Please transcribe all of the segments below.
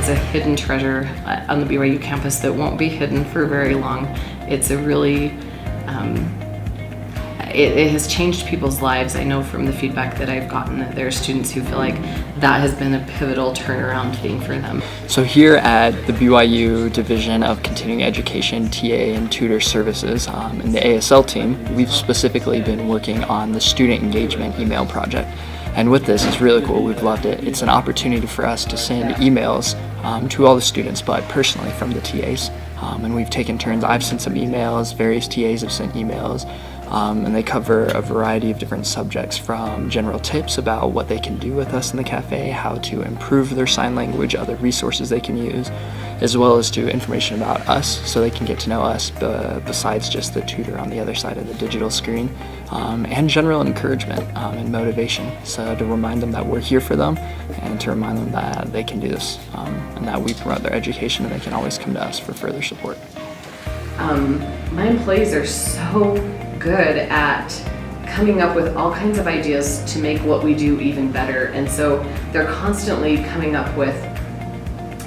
it's a hidden treasure on the BYU campus that won't be hidden for very long. It's a really, it has changed people's lives. I know from the feedback that I've gotten that there are students who feel like that has been a pivotal turnaround thing for them. So here at the BYU Division of Continuing Education, TA and Tutor Services, in the ASL team, we've specifically been working on the student engagement email project. And with this, it's really cool. We've loved it. It's an opportunity for us to send emails to all the students, but personally from the TAs. And we've taken turns. I've sent some emails, various TAs have sent emails, and they cover a variety of different subjects, from general tips about what they can do with us in the cafe, how to improve their sign language, other resources they can use, as well as to information about us so they can get to know us besides just the tutor on the other side of the digital screen, and general encouragement and motivation. So to remind them that we're here for them and to remind them that they can do this and that we promote their education and they can always come to us for further support. My employees are so good at coming up with all kinds of ideas to make what we do even better, and so they're constantly coming up with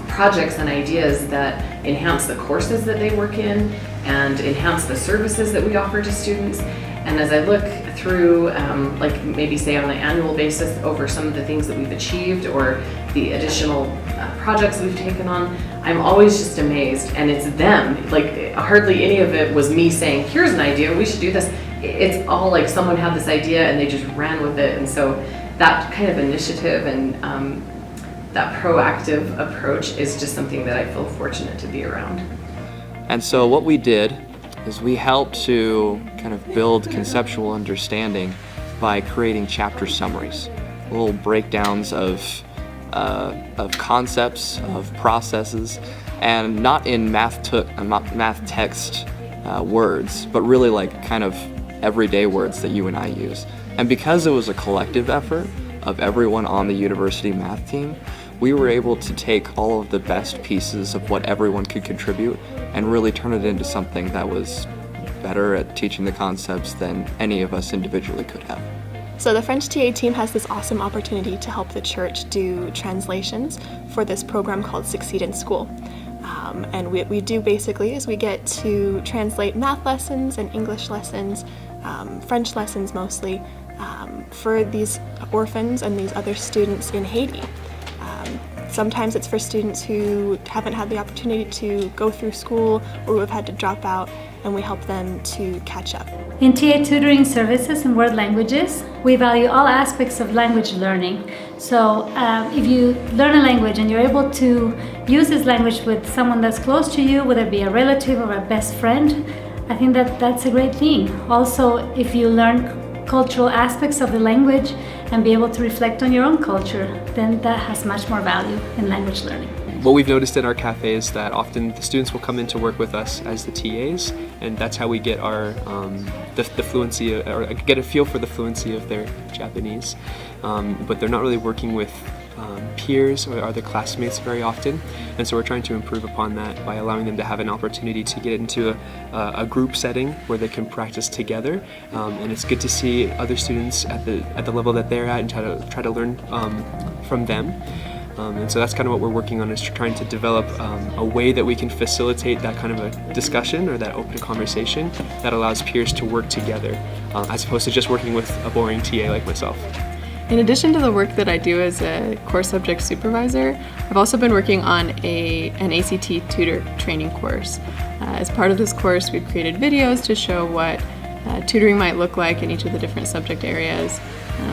projects and ideas that enhance the courses that they work in and enhance the services that we offer to students. And as I look through, like maybe say on an annual basis over some of the things that we've achieved or the additional projects we've taken on, I'm always just amazed. And it's them, like hardly any of it was me saying, here's an idea, we should do this. It's all like someone had this idea and they just ran with it. And so that kind of initiative and that proactive approach is just something that I feel fortunate to be around. And so what we did is we helped to kind of build conceptual understanding by creating chapter summaries, little breakdowns of concepts, of processes, and not in math text words, but really like kind of everyday words that you and I use. And because it was a collective effort of everyone on the university math team, we were able to take all of the best pieces of what everyone could contribute and really turn it into something that was better at teaching the concepts than any of us individually could have. So the French TA team has this awesome opportunity to help the church do translations for this program called Succeed in School. And what we do basically is we get to translate math lessons and English lessons, French lessons mostly, for these orphans and these other students in Haiti. Sometimes it's for students who haven't had the opportunity to go through school or who have had to drop out, and we help them to catch up. In TA tutoring services and world languages, we value all aspects of language learning. So if you learn a language and you're able to use this language with someone that's close to you, whether it be a relative or a best friend, I think that that's a great thing. Also, if you learn cultural aspects of the language and be able to reflect on your own culture, then that has much more value in language learning. What we've noticed in our cafe is that often the students will come in to work with us as the TAs, and that's how we get our the fluency, or get a feel for the fluency of their Japanese. But they're not really working with peers or other classmates very often, and so we're trying to improve upon that by allowing them to have an opportunity to get into a group setting where they can practice together, and it's good to see other students at the level that they're at and try to learn from them. And so that's kind of what we're working on, is trying to develop a way that we can facilitate that kind of a discussion or that open conversation that allows peers to work together, as opposed to just working with a boring TA like myself. In addition to the work that I do as a core subject supervisor, I've also been working on an ACT tutor training course. As part of this course, we've created videos to show what tutoring might look like in each of the different subject areas,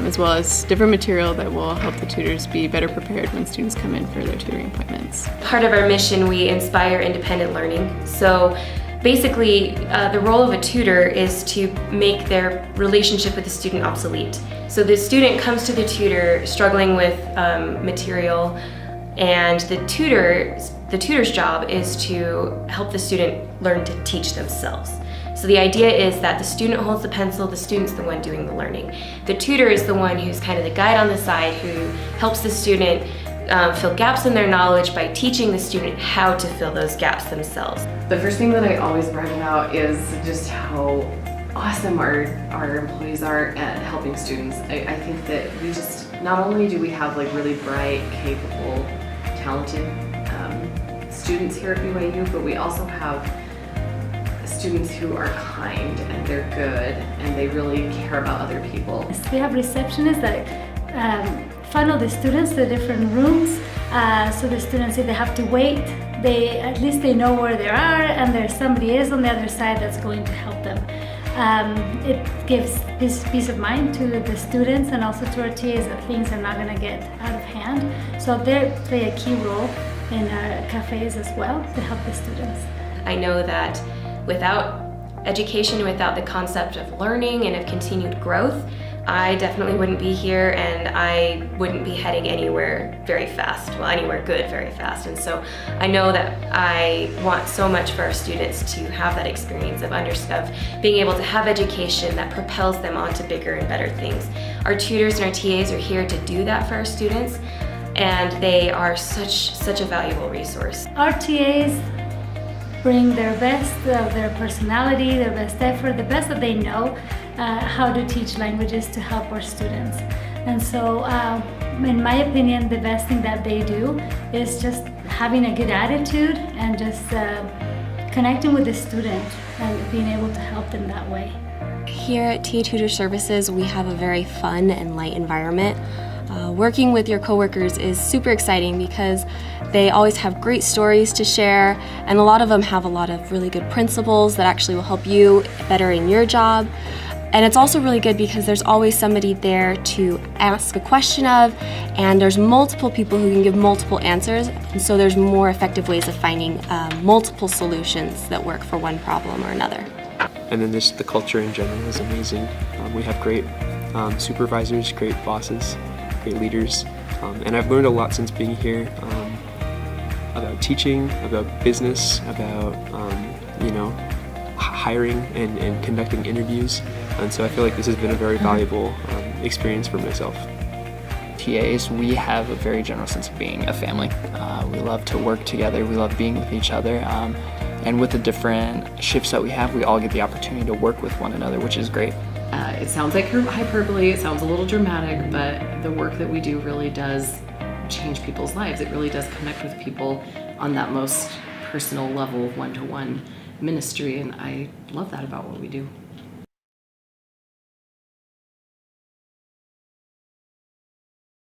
as well as different material that will help the tutors be better prepared when students come in for their tutoring appointments. Part of our mission, we inspire independent learning. So basically, the role of a tutor is to make their relationship with the student obsolete. So the student comes to the tutor struggling with material, and the tutor's job is to help the student learn to teach themselves. So the idea is that the student holds the pencil, the student's the one doing the learning. The tutor is the one who's kind of the guide on the side who helps the student fill gaps in their knowledge by teaching the student how to fill those gaps themselves. The first thing that I always brag about is just how awesome our employees are at helping students. I think that we just, not only do we have like really bright, capable, talented students here at BYU, but we also have students who are kind and they're good and they really care about other people. We have receptionists that funnel the students to different rooms, so the students, if they have to wait, at least they know where they are and there's somebody else on the other side that's going to help them. It gives this peace of mind to the students and also to our TAs that things are not going to get out of hand. So they play a key role in our cafes as well to help the students. I know that without education, without the concept of learning and of continued growth, I definitely wouldn't be here and I wouldn't be heading anywhere very fast, well, anywhere good very fast. And so I know that I want so much for our students to have that experience of being able to have education that propels them on to bigger and better things. Our tutors and our TAs are here to do that for our students, and they are such a valuable resource. Our TAs bring their best of their personality, their best effort, the best that they know how to teach languages to help our students. And so, in my opinion, the best thing that they do is just having a good attitude and just connecting with the student and being able to help them that way. Here at TA Tutor Services, we have a very fun and light environment. Working with your coworkers is super exciting because they always have great stories to share, and a lot of them have a lot of really good principles that actually will help you better in your job. And it's also really good because there's always somebody there to ask a question of, and there's multiple people who can give multiple answers, and so there's more effective ways of finding multiple solutions that work for one problem or another. And then the culture in general is amazing. We have great supervisors, great bosses, great leaders, and I've learned a lot since being here about teaching, about business, about hiring and conducting interviews, and so I feel like this has been a very valuable experience for myself. TAs, we have a very general sense of being a family. We love to work together, we love being with each other, and with the different shifts that we have, we all get the opportunity to work with one another, which is great. It sounds like hyperbole, it sounds a little dramatic, but the work that we do really does change people's lives. It really does connect with people on that most personal level of one-to-one ministry, and I love that about what we do.